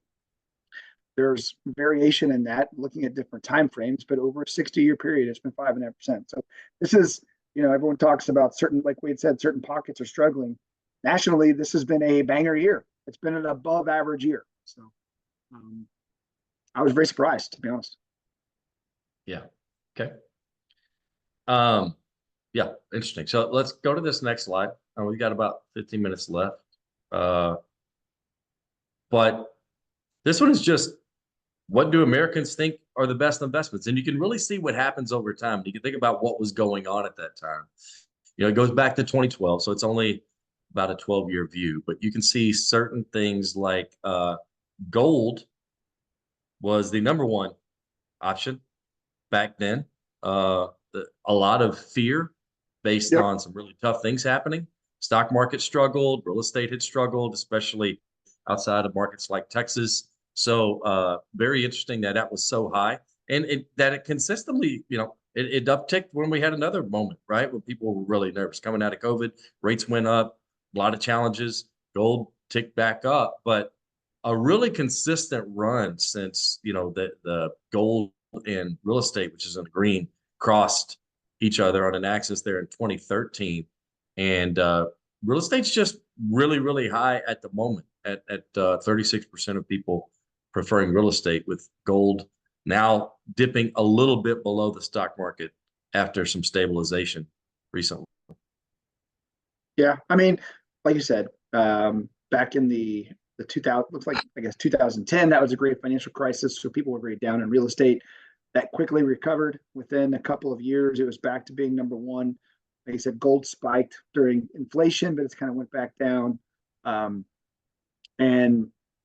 there's variation in that, looking at different time frames, but over a 60-year period, it's been 5.5%. So this is, everyone talks about certain, like Wade said, certain pockets are struggling. Nationally, this has been a banger year. It's been an above average year. So I was very surprised, to be honest. Yeah. Okay. Yeah, interesting. So let's go to this next slide. We got about 15 minutes left. But this one is just, what do Americans think are the best investments? And you can really see what happens over time. You can think about what was going on at that time. It goes back to 2012, so it's only about a 12-year view, but you can see certain things like gold was the number one option back then. A lot of fear based on some really tough things happening. Stock market struggled, real estate had struggled, especially outside of markets like Texas. So very interesting that was so high, and that it consistently, it upticked when we had another moment, right? When people were really nervous coming out of COVID, rates went up, a lot of challenges, gold ticked back up, but a really consistent run since, the gold and real estate, which is in the green, crossed each other on an axis there in 2013. And real estate's just really, really high at the moment at 36% of people preferring real estate, with gold now dipping a little bit below the stock market after some stabilization recently. Yeah, I mean, like you said, back in the 2000, looks like, I guess 2010, that was a great financial crisis. So people were very down in real estate. That quickly recovered within a couple of years. It was back to being number one. Like I said, gold spiked during inflation, but it's kind of went back down. And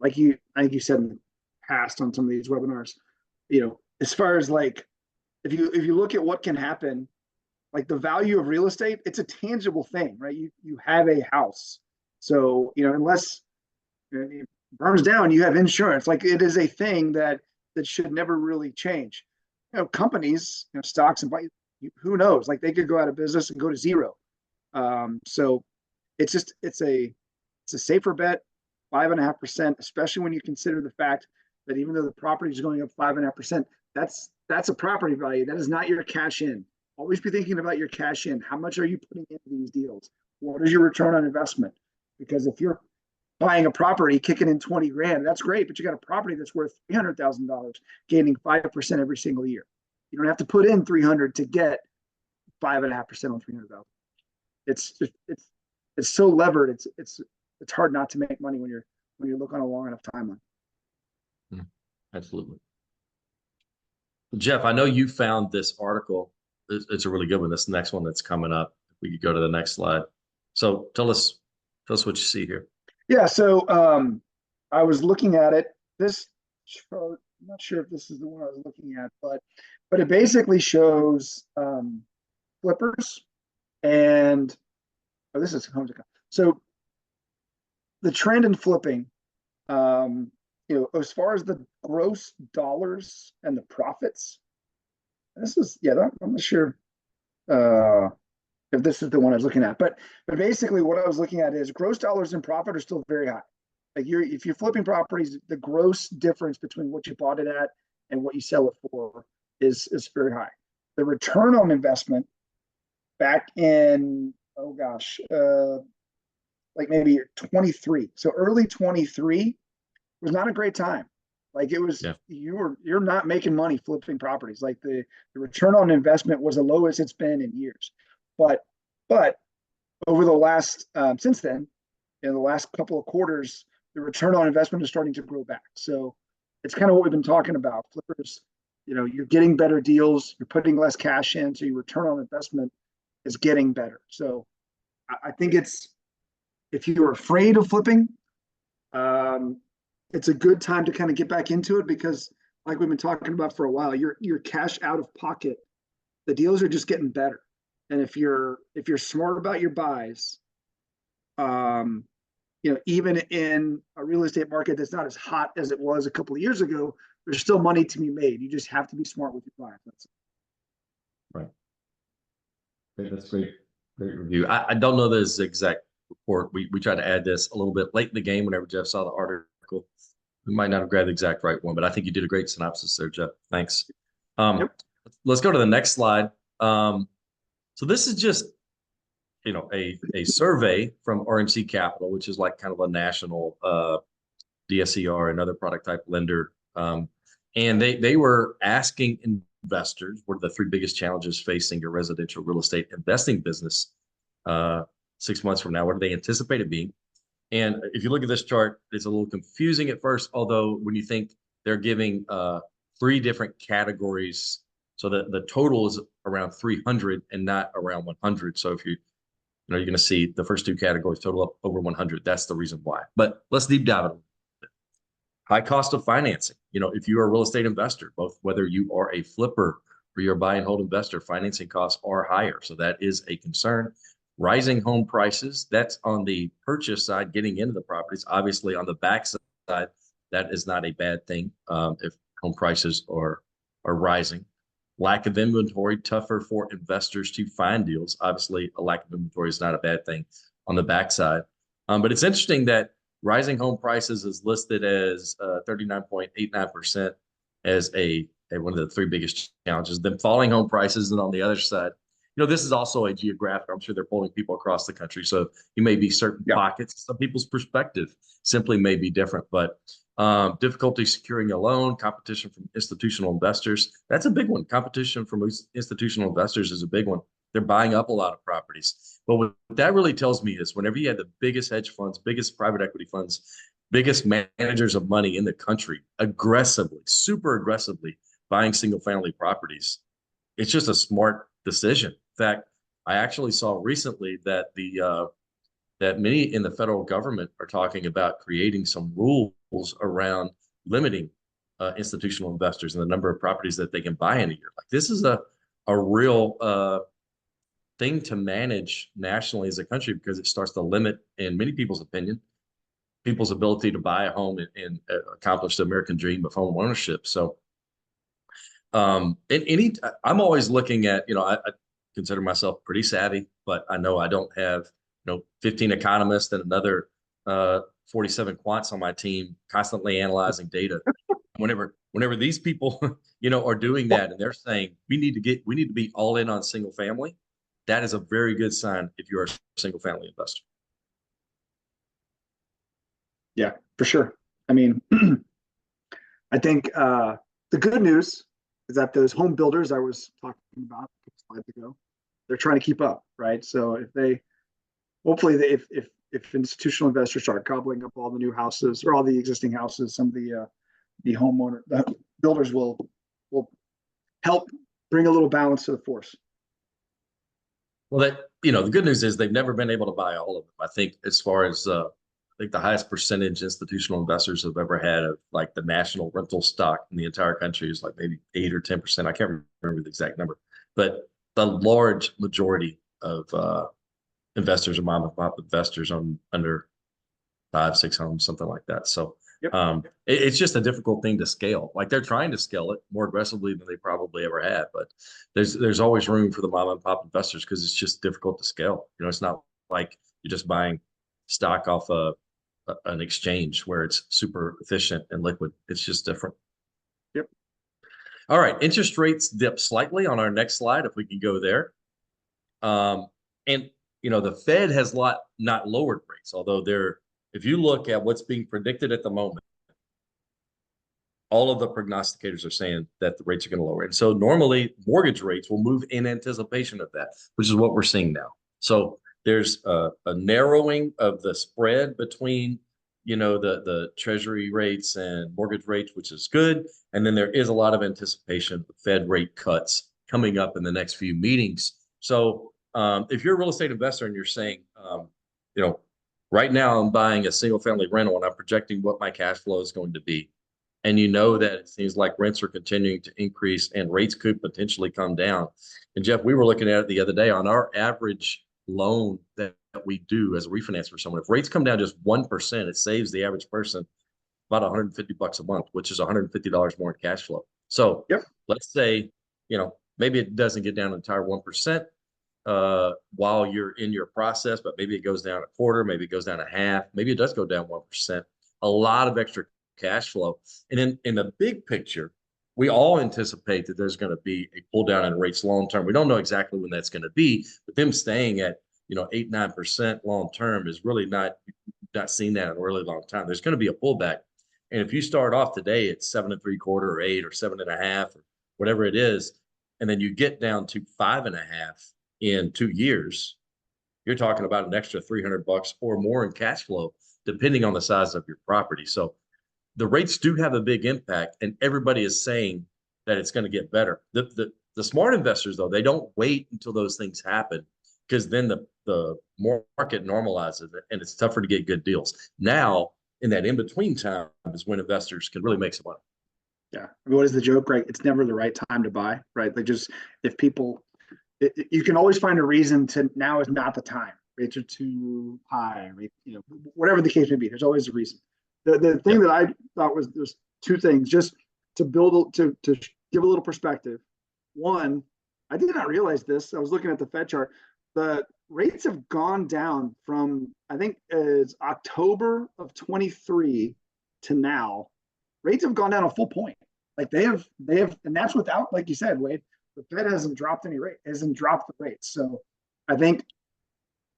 I think you said in the past on some of these webinars, as far as like, if you look at what can happen, like the value of real estate, it's a tangible thing, right? You have a house. So, unless it burns down, you have insurance. Like, it is a thing that should never really change. Companies, stocks and who knows? Like, they could go out of business and go to zero. So it's a safer bet, 5.5%, especially when you consider the fact that even though the property is going up 5.5%, that's a property value. That is not your cash in. Always be thinking about your cash in. How much are you putting into these deals? What is your return on investment? Because if you're buying a property, kicking in 20 grand, that's great, but you got a property that's worth $300,000, gaining 5% every single year. You don't have to put in 300 to get 5.5% on 300,000. It's so levered. It's hard not to make money when you look on a long enough timeline. Absolutely. Jeff, I know you found this article. It's a really good one. This next one that's coming up. If we could go to the next slide. So tell us what you see here. Yeah. So I was looking at it. This chart, I'm not sure if this is the one I was looking at, but it basically shows flippers and this is homes. So the trend in flipping, as far as the gross dollars and the profits, I'm not sure if this is the one I was looking at, but basically what I was looking at is gross dollars and profit are still very high. Like, if you're flipping properties, the gross difference between what you bought it at and what you sell it for is very high. The return on investment back in, like maybe 23. So early 23 was not a great time. Like, it was, you're not making money flipping properties. Like, the return on investment was the lowest it's been in years. But over the last, since then, in the last couple of quarters, the return on investment is starting to grow back. So it's kind of what we've been talking about. Flippers, you're getting better deals, you're putting less cash in, so your return on investment is getting better. So I think if you're afraid of flipping, it's a good time to kind of get back into it, because like we've been talking about for a while, your cash out of pocket, the deals are just getting better. And if you're smart about your buys, even in a real estate market that's not as hot as it was a couple of years ago, there's still money to be made. You just have to be smart with your buys. Right. That's great review. I don't know this exact report. We tried to add this a little bit late in the game whenever Jeff saw the article. We might not have grabbed the exact right one, but I think you did a great synopsis there, Jeff. Thanks. Let's go to the next slide. So this is just a survey from RMC Capital, which is like kind of a national DSCR, another product type lender. And they were asking investors, what are the three biggest challenges facing your residential real estate investing business 6 months from now? What do they anticipate it being? And if you look at this chart, it's a little confusing at first, although when you think they're giving three different categories, so the total is around 300 and not around 100. So if you're going to see the first two categories total up over 100. That's the reason why. But let's deep dive it. High cost of financing. If you are a real estate investor, both whether you are a flipper or you're a buy and hold investor, financing costs are higher. So that is a concern. Rising home prices, that's on the purchase side, getting into the properties. Obviously, on the back side, that is not a bad thing if home prices are rising. Lack of inventory, tougher for investors to find deals. Obviously, a lack of inventory is not a bad thing on the backside. But it's interesting that rising home prices is listed as 39.89% as one of the three biggest challenges. Then falling home prices, and on the other side, this is also a geographic. I'm sure they're polling people across the country, so you may be certain pockets. Some people's perspective simply may be different, but difficulty securing a loan, competition from institutional investors. That's a big one. Competition from institutional investors is a big one. They're buying up a lot of properties. But what that really tells me is whenever you have the biggest hedge funds, biggest private equity funds, biggest managers of money in the country aggressively, super aggressively buying single family properties, it's just a smart decision. In fact, I actually saw recently that that many in the federal government are talking about creating some rules around limiting institutional investors and the number of properties that they can buy in a year. Like this is a real thing to manage nationally as a country, because it starts to limit, in many people's opinion, people's ability to buy a home and accomplish the American dream of home ownership. So I'm always looking at, I consider myself pretty savvy, but I know I don't have 15 economists and another 47 quants on my team constantly analyzing data. Whenever these people are doing that and they're saying we need to be all in on single family, that is a very good sign if you're a single family investor. Yeah, for sure. I mean, I think the good news is that those home builders I was talking about a couple slides ago, they're trying to keep up, right? So if institutional investors start gobbling up all the new houses or all the existing houses, some of the builders will help bring a little balance to the force. Well, the good news is they've never been able to buy all of them. I think as far as I think the highest percentage institutional investors have ever had of like the national rental stock in the entire country is like maybe 8 or 10%. I can't remember the exact number, but the large majority of investors are mom and pop investors on under 5-6 homes, something like that. So it's just a difficult thing to scale. Like they're trying to scale it more aggressively than they probably ever had, but there's always room for the mom and pop investors because it's just difficult to scale. It's not like you're just buying stock off an exchange where it's super efficient and liquid. It's just different. Yep. All right. Interest rates dip slightly on our next slide, if we can go there. And the Fed has not lowered rates, although if you look at what's being predicted at the moment, all of the prognosticators are saying that the rates are going to lower. And so normally mortgage rates will move in anticipation of that, which is what we're seeing now. So there's a narrowing of the spread between, the treasury rates and mortgage rates, which is good. And then there is a lot of anticipation of Fed rate cuts coming up in the next few meetings. So if you're a real estate investor and you're saying, right now I'm buying a single family rental and I'm projecting what my cash flow is going to be, and that it seems like rents are continuing to increase and rates could potentially come down. And Jeff, we were looking at it the other day on our average loan that we do as a refinance for someone. If rates come down just 1%, it saves the average person about $150 a month, which is $150 more in cash flow. So let's say, maybe it doesn't get down an entire 1%. While you're in your process, but maybe it goes down a quarter, maybe it goes down a half, maybe it does go down 1%. A lot of extra cash flow. And in the big picture, we all anticipate that there's going to be a pull down in rates long term. We don't know exactly when that's going to be, but them staying at 8, 9% long term is really not seen that in a really long time. There's going to be a pullback. And if you start off today at 7.75 or 8 or 7.5 or whatever it is, and then you get down to 5.5 in 2 years, you're talking about an extra $300 or more in cash flow, depending on the size of your property. So the rates do have a big impact, and everybody is saying that it's going to get better. The smart investors, though, they don't wait until those things happen, because then the market normalizes and it's tougher to get good deals. Now, in that in-between time is when investors can really make some money. Yeah. I mean, what is the joke, right? It's never the right time to buy, right? Like, just if people, you can always find a reason to, now is not the time. Rates are too high, right? Whatever the case may be, there's always a reason. The thing that I thought was, there's two things, just to build, to give a little perspective. One, I did not realize this. I was looking at the Fed chart. The rates have gone down from, I think it's October of 23 to now. Rates have gone down a full point. Like they have, and that's without, like you said, Wade, the Fed hasn't dropped any rate, hasn't dropped the rates. So I think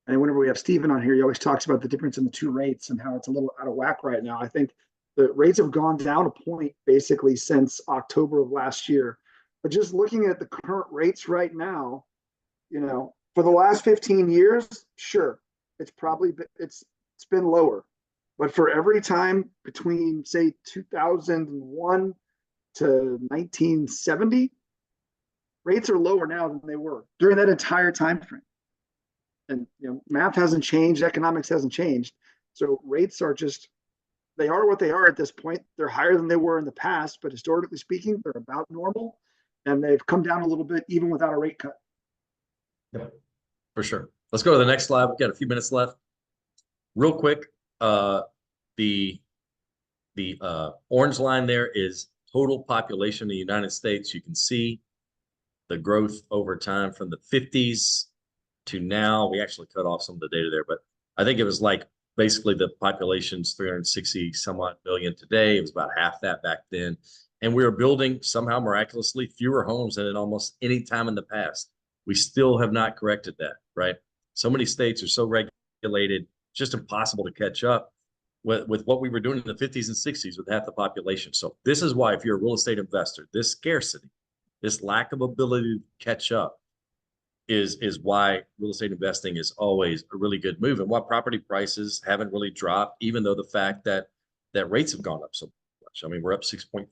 whenever we have Stephen on here, he always talks about the difference in the two rates and how it's a little out of whack right now. I think the rates have gone down a point basically since October of last year. But just looking at the current rates right now, for the last 15 years, sure, it's been lower. But for every time between, say, 2001 to 1970, rates are lower now than they were during that entire time frame. And math hasn't changed, economics hasn't changed. So rates are they are what they are at this point. They're higher than they were in the past, but historically speaking, they're about normal. And they've come down a little bit even without a rate cut. Yeah, for sure. Let's go to the next slide. We've got a few minutes left. Real quick, the orange line there is total population in the United States. You can see the growth over time from the 50s to now. We actually cut off some of the data there, but I think it was like basically the population's 360 some odd million today. It was about half that back then. And we are building somehow miraculously fewer homes than at almost any time in the past. We still have not corrected that, right? So many states are so regulated, it's just impossible to catch up with what we were doing in the 50s and 60s with half the population. So this is why, if you're a real estate investor, this scarcity, this lack of ability to catch up is why real estate investing is always a really good move, and why property prices haven't really dropped, even though the fact that rates have gone up so much. I mean, we're up 6.4,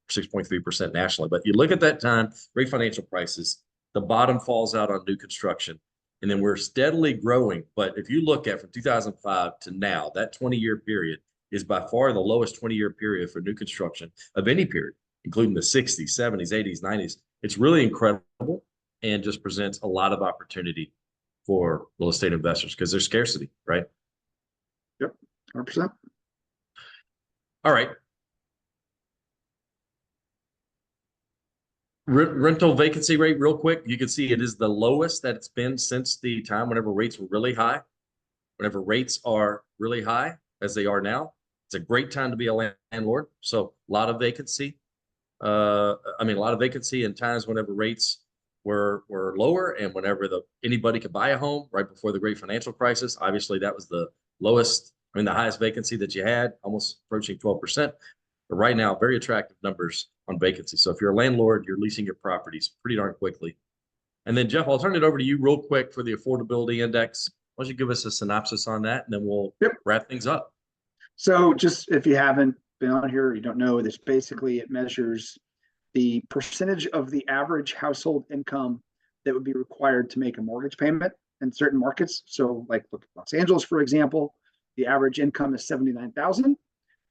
6.3% nationally, but you look at that time, great financial prices, the bottom falls out on new construction, and then we're steadily growing. But if you look at from 2005 to now, that 20-year period is by far the lowest 20-year period for new construction of any period, including the 60s, 70s, 80s, 90s. It's really incredible, and just presents a lot of opportunity for real estate investors because there's scarcity, right? Yep, 100%. All right. Rental vacancy rate, real quick. You can see it is the lowest that it's been since the time whenever rates were really high. Whenever rates are really high, as they are now, it's a great time to be a landlord. So a lot of vacancy. A lot of vacancy in times whenever rates were lower, and whenever anybody could buy a home right before the great financial crisis. Obviously, that was the lowest, the highest vacancy that you had, almost approaching 12%. But right now, very attractive numbers on vacancy. So if you're a landlord, you're leasing your properties pretty darn quickly. And then, Jeff, I'll turn it over to you real quick for the affordability index. Why don't you give us a synopsis on that, and then we'll wrap things up. So just if you haven't been on here, you don't know, this basically, it measures the percentage of the average household income that would be required to make a mortgage payment in certain markets. So like look at Los Angeles, for example, the average income is $79,000.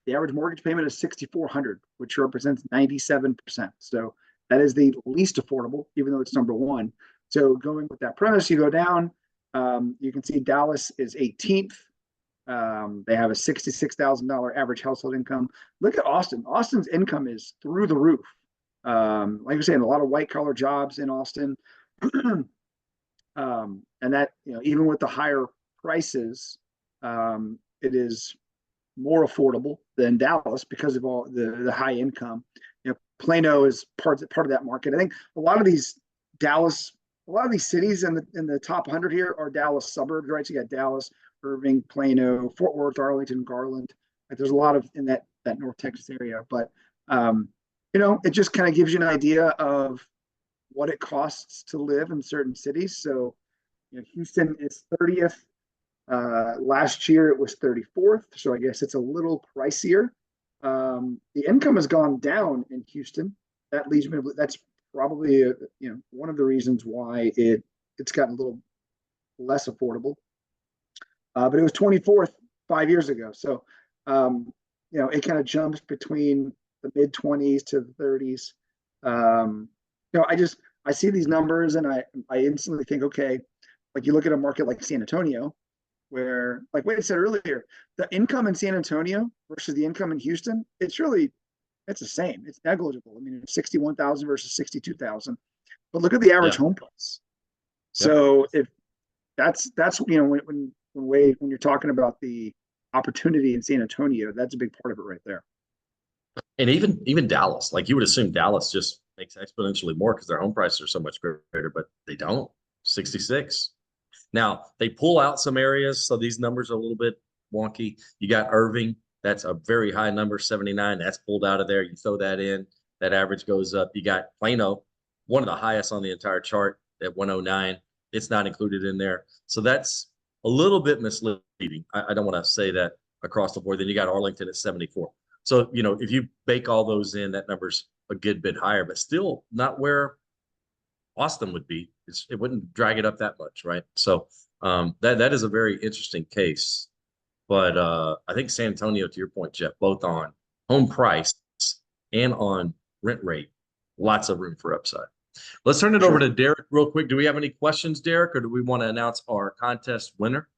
The average mortgage payment is $6,400, which represents 97%. So that is the least affordable, even though it's number one. So going with that premise, you go down, you can see Dallas is 18th. They have a $66,000 average household income. Look at Austin. Austin's income is through the roof. Like you're saying, a lot of white collar jobs in Austin. And that, even with the higher prices, it is more affordable than Dallas because of all the high income. Plano is part of that market. I think a lot of these Dallas a lot of these cities in the top 100 here are Dallas suburbs, right? So you got Dallas, Irving, Plano, Fort Worth, Arlington, Garland. Like there's a lot of in that North Texas area, but it just kind of gives you an idea of what it costs to live in certain cities. So, Houston is 30th. Last year it was 34th, so I guess it's a little pricier. The income has gone down in Houston. That leads me. That's probably one of the reasons why it's gotten a little less affordable. But it was 24th 5 years ago, so it kind of jumps between the mid 20s to the 30s. I see these numbers and I instantly think, okay, like you look at a market like San Antonio, where, like Wade said earlier, the income in San Antonio versus the income in Houston, it's the same. It's negligible. I mean, it's 61,000 versus 62,000. But look at the average home price. So if that's when Wade, when you're talking about the opportunity in San Antonio, that's a big part of it right there. And even Dallas, like you would assume Dallas just makes exponentially more because their home prices are so much greater, but they don't. 66. Now they pull out some areas, so these numbers are a little bit wonky. You got Irving, that's a very high number, 79. That's pulled out of there. You throw that in, that average goes up. You got Plano, one of the highest on the entire chart at 109. It's not included in there. So that's a little bit misleading. I don't want to say that across the board. Then you got Arlington at 74. So, if you bake all those in, that number's a good bit higher, but still not where Austin would be. It wouldn't drag it up that much, right? So that is a very interesting case. But I think San Antonio, to your point, Jeff, both on home price and on rent rate, lots of room for upside. Let's turn it over to Derek real quick. Do we have any questions, Derek, or do we want to announce our contest winner?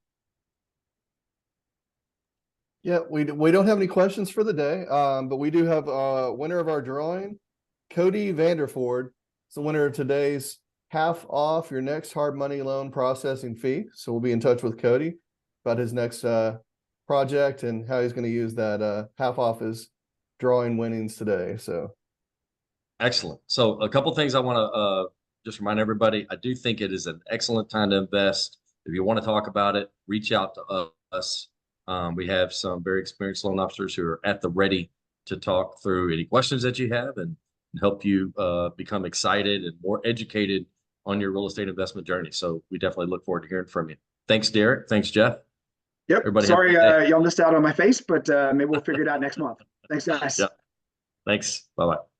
Yeah, we don't have any questions for the day, but we do have a winner of our drawing, Cody Vanderford. It's the winner of today's half off your next hard money loan processing fee. So we'll be in touch with Cody about his next project and how he's going to use that half off his drawing winnings today. So excellent. So a couple things I want to just remind everybody. I do think it is an excellent time to invest. If you want to talk about it, reach out to us. We have some very experienced loan officers who are at the ready to talk through any questions that you have and help you become excited and more educated on your real estate investment journey. So we definitely look forward to hearing from you. Thanks, Derek. Thanks, Jeff. Yep. Everybody sorry, y'all missed out on my face, but maybe we'll figure it out next month. Thanks, guys. Yep. Thanks. Bye-bye.